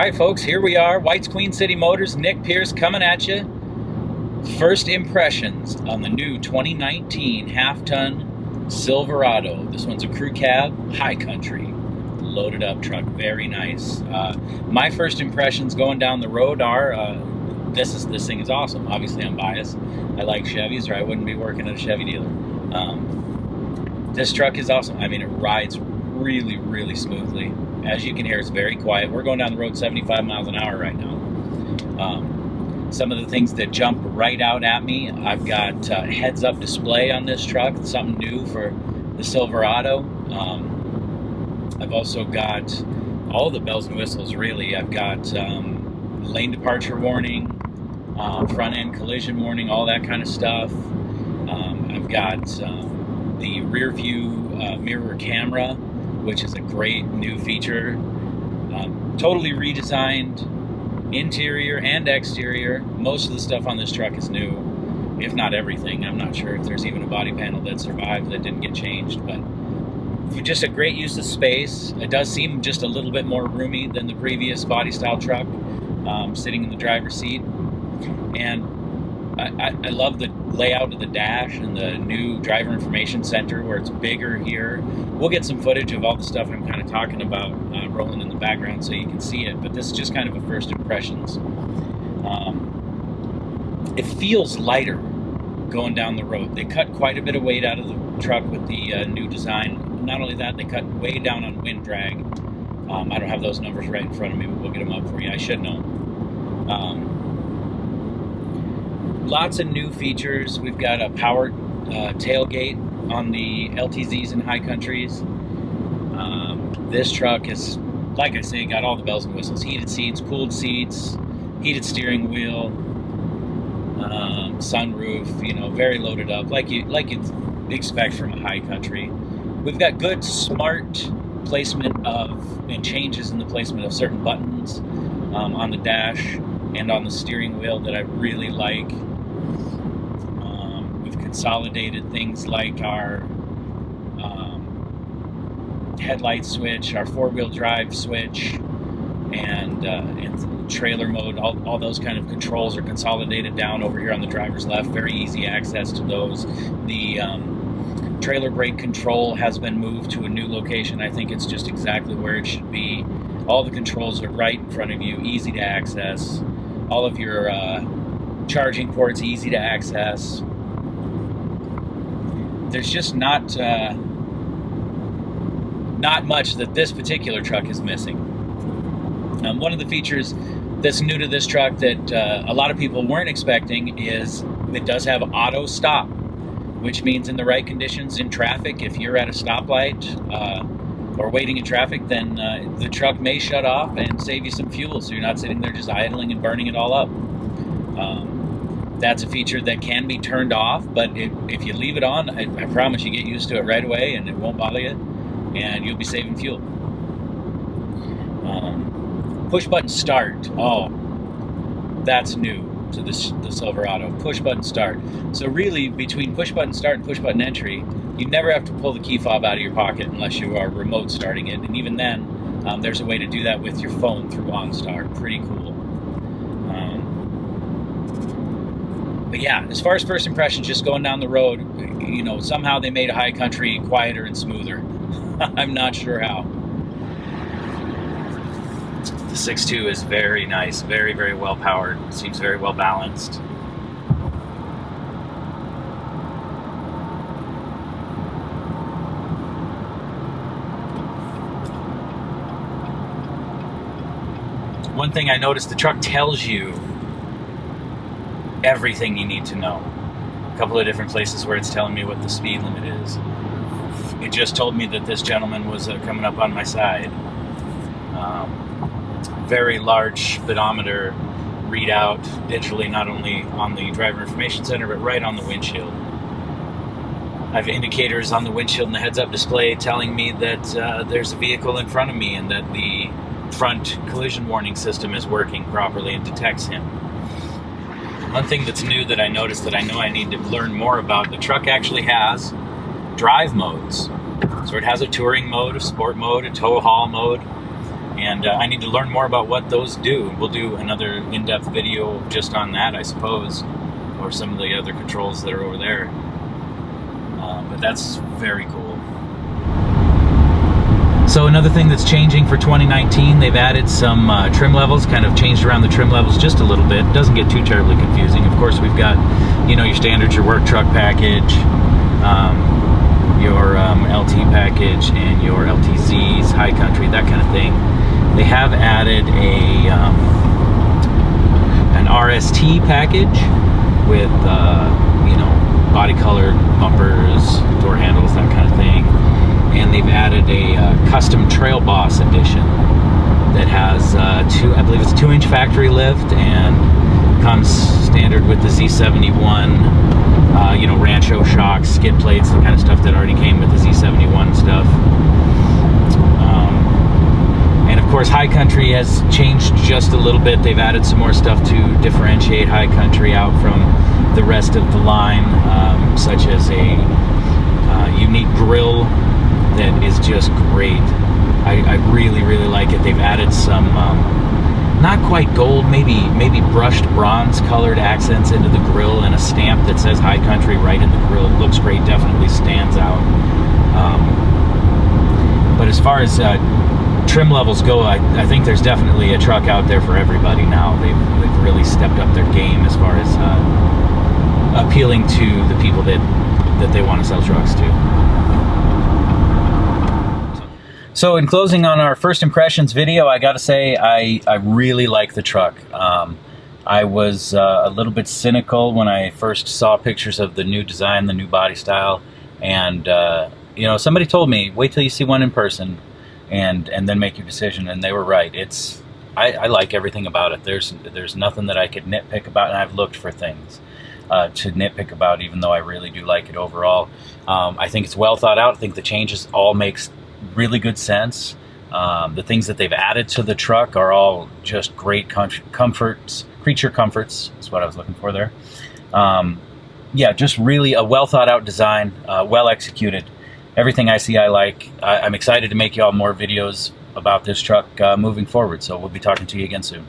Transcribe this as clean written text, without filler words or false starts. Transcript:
right, folks, here we are. White's Queen City Motors, Nick Pierce coming at you. First impressions on the new 2019 half-ton Silverado. This one's a crew cab, high country, loaded up truck, very nice. My first impressions going down the road are, this thing is awesome. Obviously, I'm biased. I like Chevys, or I wouldn't be working at a Chevy dealer. This truck is awesome. I mean, it rides really, really smoothly. As you can hear, it's very quiet. We're going down the road 75 miles an hour right now. Some of the things that jump right out at me, I've got heads-up display on this truck, something new for the Silverado. I've also got all the bells and whistles, really. I've got lane departure warning, front-end collision warning, all that kind of stuff. I've got the rear view mirror camera, which is a great new feature. Totally redesigned interior and exterior. Most of the stuff on this truck is new, if not everything. I'm not sure if there's even a body panel that survived that didn't get changed, but just a great use of space. It does seem just a little bit more roomy than the previous body style truck, sitting in the driver's seat. And I love the layout of the dash and the new driver information center where it's bigger here. We'll get some footage of all the stuff I'm kind of talking about rolling in the background so you can see it, but this is just kind of a first impressions. It feels lighter going down the road. They cut quite a bit of weight out of the truck with the new design. Not only that, they cut way down on wind drag. I don't have those numbers right in front of me, but we'll get them up for you. I should know. Lots of new features. We've got a powered tailgate on the LTZs and high countries. This truck is, like I say, got all the bells and whistles. Heated seats, cooled seats, heated steering wheel, sunroof, you know, very loaded up, like you'd expect from a high country. We've got good, smart placement of, and changes in the placement of certain buttons on the dash and on the steering wheel that I really like. We've consolidated things like our headlight switch, our four-wheel drive switch, and trailer mode. All those kind of controls are consolidated down over here on the driver's left. Very easy access to those. The trailer brake control has been moved to a new location. I think it's just exactly where it should be. All the controls are right in front of you, easy to access. All of your charging ports, easy to access. There's just not much that this particular truck is missing. One of the features that's new to this truck that a lot of people weren't expecting is it does have auto stop, which means in the right conditions in traffic, if you're at a stoplight or waiting in traffic, then the truck may shut off and save you some fuel, so you're not sitting there just idling and burning it all up. That's a feature that can be turned off, but if you leave it on, I promise you get used to it right away and it won't bother you, and you'll be saving fuel. Push button start. Oh, that's new to the Silverado. Push button start. So really, between push button start and push button entry, you never have to pull the key fob out of your pocket unless you are remote starting it. And even then, there's a way to do that with your phone through OnStar. Pretty cool. But yeah, as far as first impressions, just going down the road, you know, somehow they made a high country quieter and smoother. I'm not sure how. The 6.2 is very nice, very, very well powered. Seems very well balanced. One thing I noticed, the truck tells you everything you need to know. A couple of different places where it's telling me what the speed limit is. It just told me that this gentleman was coming up on my side. Very large speedometer readout digitally, not only on the driver information center, but right on the windshield. I have indicators on the windshield and the heads-up display telling me that there's a vehicle in front of me and that the front collision warning system is working properly and detects him. One thing that's new that I noticed that I know I need to learn more about, the truck actually has drive modes. So it has a touring mode, a sport mode, a tow haul mode, And I need to learn more about what those do. We'll do another in-depth video just on that, I suppose, or some of the other controls that are over there. But that's very cool. So another thing that's changing for 2019, they've added some trim levels, kind of changed around the trim levels just a little bit. It doesn't get too terribly confusing. Of course, we've got, you know, your standards, your work truck package, your LT package, and your LTZs, high country, that kind of thing. They have added an RST package with, you know, body colored bumpers, door handles, that kind of thing. And they've added a custom Trail Boss edition that has I believe it's 2-inch factory lift and comes standard with the Z71, you know, Rancho shocks, skid plates, the kind of stuff that already came with the Z71 stuff. And of course, High Country has changed just a little bit. They've added some more stuff to differentiate High Country out from the rest of the line, such as a unique grille that is just great. I really, really like it. They've added some not quite gold, maybe brushed bronze colored accents into the grille, and a stamp that says High Country right in the grille. It looks great, definitely stands out. But as far as trim levels go, I think there's definitely a truck out there for everybody now. They've really stepped up their game as far as appealing to the people that they want to sell trucks to. So in closing on our first impressions video, I gotta say I really like the truck. I was a little bit cynical when I first saw pictures of the new design, the new body style, and you know, somebody told me, wait till you see one in person and then make your decision, and they were right. I like everything about it. There's nothing that I could nitpick about, and I've looked for things to nitpick about, even though I really do like it overall. I think it's well thought out. I think the changes all makes really good sense. The things that they've added to the truck are all just great comforts, creature comforts is what I was looking for there. Yeah, just really a well thought out design, well executed. Everything I see I like. I'm excited to make y'all more videos about this truck moving forward, so we'll be talking to you again soon.